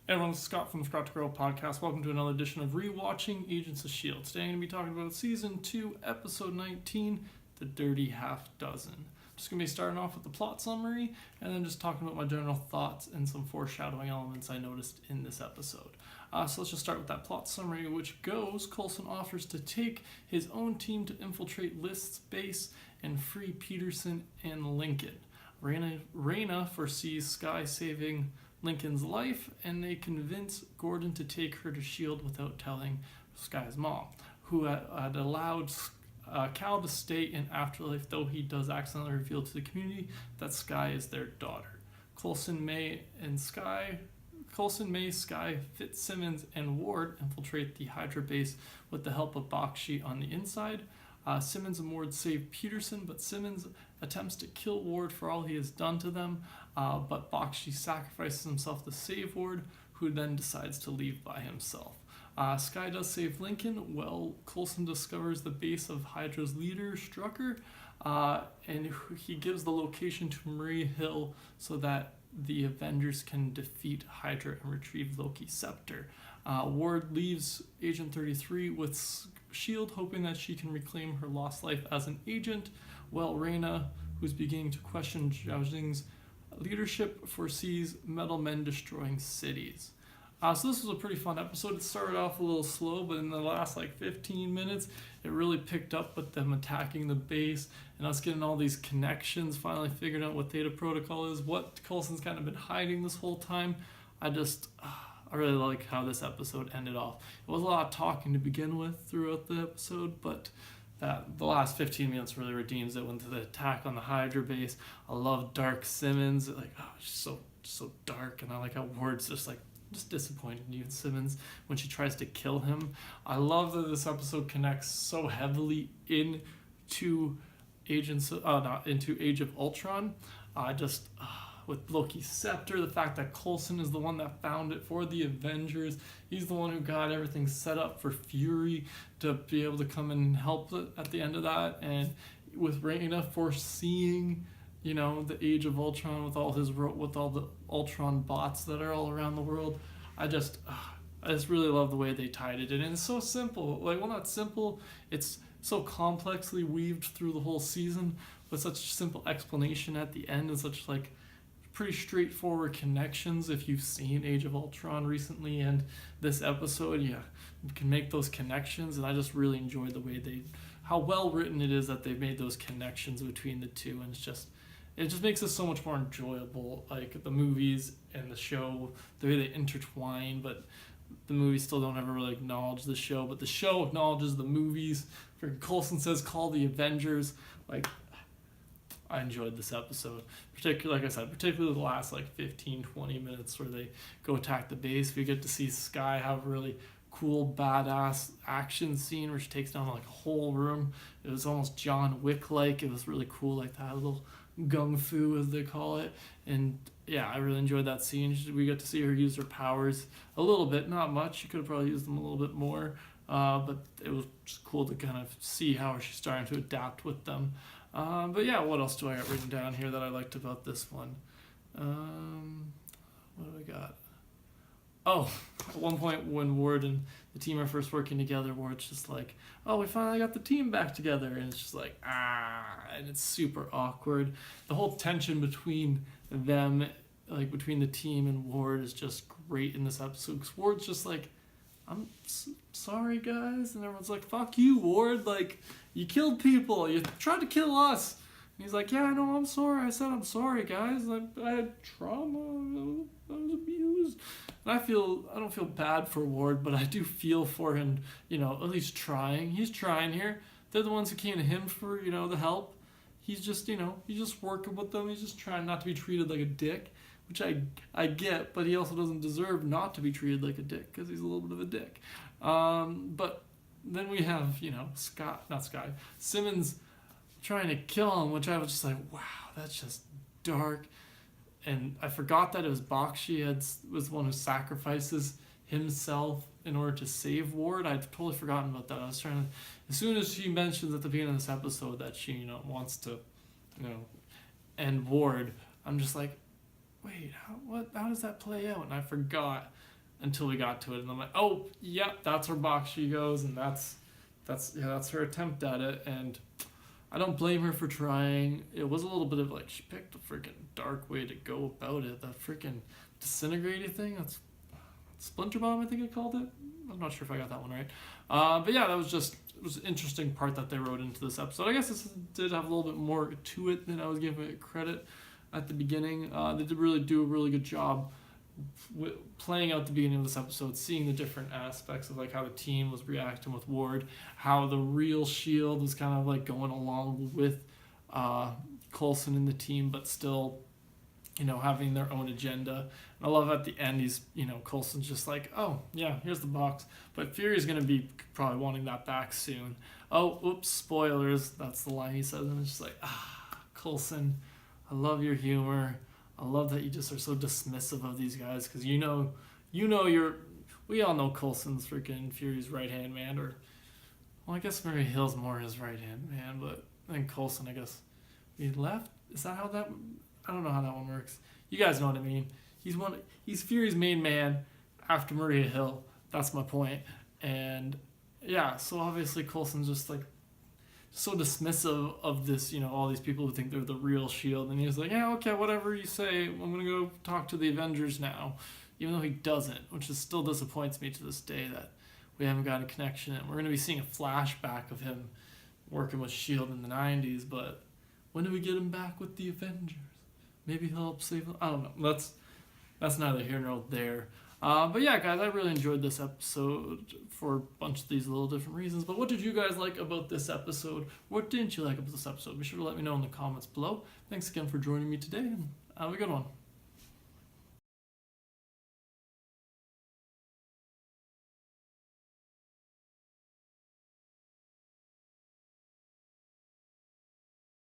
Hey everyone, this is Scott from the Scott to Grow podcast. Welcome to another edition of ReWatching Agents of S.h.i.e.L.D. Today I'm going to be talking about Season 2, Episode 19, The Dirty Half Dozen. I'm just going to be starting off with the plot summary and then just talking about my general thoughts and some foreshadowing elements I noticed in this episode. So let's just start with that plot summary, which goes, Coulson offers to take his own team to infiltrate List's base and free Peterson and Lincoln. Raina foresees S.h.i.e.L.D. saving Lincoln's life, and they convince Gordon to take her to S.h.i.e.L.D. without telling S.h.i.e.L.D.'s mom, who had allowed Cal to stay in Afterlife, though he does accidentally reveal to the community that S.h.i.e.L.D. is their daughter. Coulson, May, S.h.i.e.L.D., Fitzsimmons, and Ward infiltrate the Hydra base with the help of Bakshi on the inside. Simmons and Ward save Peterson, but Simmons attempts to kill Ward for all he has done to them, but Bakshi sacrifices himself to save Ward, who then decides to leave by himself. S.h.i.e.L.D. does save Lincoln. Well, Coulson discovers the base of Hydra's leader, Strucker, and he gives the location to Maria Hill so that the Avengers can defeat Hydra and retrieve Loki's scepter. Ward leaves Agent 33 with S.h.i.e.L.D., hoping that she can reclaim her lost life as an agent, while Raina, who's beginning to question Zhao Xing's leadership, foresees metal men destroying cities. So this was a pretty fun episode. It started off a little slow, but in the last 15 minutes, it really picked up with them attacking the base and us getting all these connections, finally figuring out what Theta Protocol is, what Coulson's kind of been hiding this whole time. I really like how this episode ended off. It was a lot of talking to begin with throughout the episode, but the last 15 minutes really redeems it. Went to the attack on the Hydra base. I love Dark Simmons. She's so dark, and I like how Ward's just disappointed in you, Simmons, when she tries to kill him. I love that this episode connects so heavily into Age of Ultron. With Loki's scepter, the fact that Coulson is the one that found it for the Avengers. He's the one who got everything set up for Fury to be able to come and help at the end of that. And with Raina foreseeing, the Age of Ultron with all the Ultron bots that are all around the world. I just really love the way they tied it in. And it's so simple. Not simple. It's so complexly weaved through the whole season, with such simple explanation at the end and such pretty straightforward connections. If you've seen Age of Ultron recently and this episode, you can make those connections. And I just really enjoyed the way how well written it is that they've made those connections between the two. And it just makes it so much more enjoyable, the movies and the show, the way they intertwine, but the movies still don't ever really acknowledge the show, but the show acknowledges the movies. Coulson says, call the Avengers. I enjoyed this episode, particularly the last 15-20 minutes where they go attack the base. We get to see S.h.i.E.L.D. have a really cool, badass action scene where she takes down a whole room. It was almost John Wick-like. It was really cool, that little gung fu, as they call it. And yeah, I really enjoyed that scene. We get to see her use her powers a little bit, not much. She could have probably used them a little bit more, but it was just cool to kind of see how she's starting to adapt with them. But yeah, what else do I got written down here that I liked about this one? What do I got? Oh, at one point when Ward and the team are first working together, Ward's just we finally got the team back together. And it's just and it's super awkward. The whole tension between them, between the team and Ward, is just great in this episode. Because Ward's just I'm sorry, guys. And everyone's fuck you, Ward. You killed people. You tried to kill us. And he's yeah, I know, I'm sorry. I said I'm sorry, guys. I had trauma. I was abused. And I don't feel bad for Ward, but I do feel for him, at least trying. He's trying here. They're the ones who came to him for, the help. He's just, he's just working with them. He's just trying not to be treated like a dick, which I get, but he also doesn't deserve not to be treated like a dick because he's a little bit of a dick. But then we have, Simmons trying to kill him, which I was just wow, that's just dark. And I forgot that it was Bakshi was the one who sacrifices himself in order to save Ward. I'd totally forgotten about that. I was trying to, as soon as she mentions at the beginning of this episode that she, wants to, end Ward, I'm just wait, how does that play out? And I forgot until we got to it, and I'm like, oh, yeah, that's where Bakshi goes, and that's her attempt at it, and I don't blame her for trying. It was a little bit of like, she picked a freaking dark way to go about it. That freaking disintegrating thing, that's Splinter Bomb, I think I called it. I'm not sure if I got that one right. But yeah, it was an interesting part that they wrote into this episode. I guess this did have a little bit more to it than I was giving it credit at the beginning. They did really do a really good job playing out the beginning of this episode, seeing the different aspects of like how the team was reacting with Ward, how the real S.h.i.e.L.D. was kind of like going along with Coulson in the team, but still, having their own agenda. And I love at the end, he's, Coulson's just like, oh, yeah, here's the box. But Fury's going to be probably wanting that back soon. Oh, oops, spoilers. That's the line he says. And it's just like, Coulson, I love your humor. I love that you just are so dismissive of these guys because we all know Coulson's freaking Fury's right-hand man, or, well, I guess maybe Hill's more his right-hand man, but I think Coulson, I guess, he left? Is that how that, I don't know how that one works. You guys know what I mean. He's Fury's main man after Maria Hill. That's my point. And yeah, so obviously Coulson's just like so dismissive of this, all these people who think they're the real S.h.i.E.L.D. And he's like, yeah, okay, whatever you say, I'm going to go talk to the Avengers now. Even though he doesn't, which still disappoints me to this day that we haven't got a connection. And we're going to be seeing a flashback of him working with S.h.i.E.L.D. in the 90s, but when do we get him back with the Avengers? Maybe he'll help save them. I don't know. That's neither here nor there. But yeah, guys, I really enjoyed this episode for a bunch of these little different reasons. But what did you guys like about this episode? What didn't you like about this episode? Be sure to let me know in the comments below. Thanks again for joining me today, and have a good one.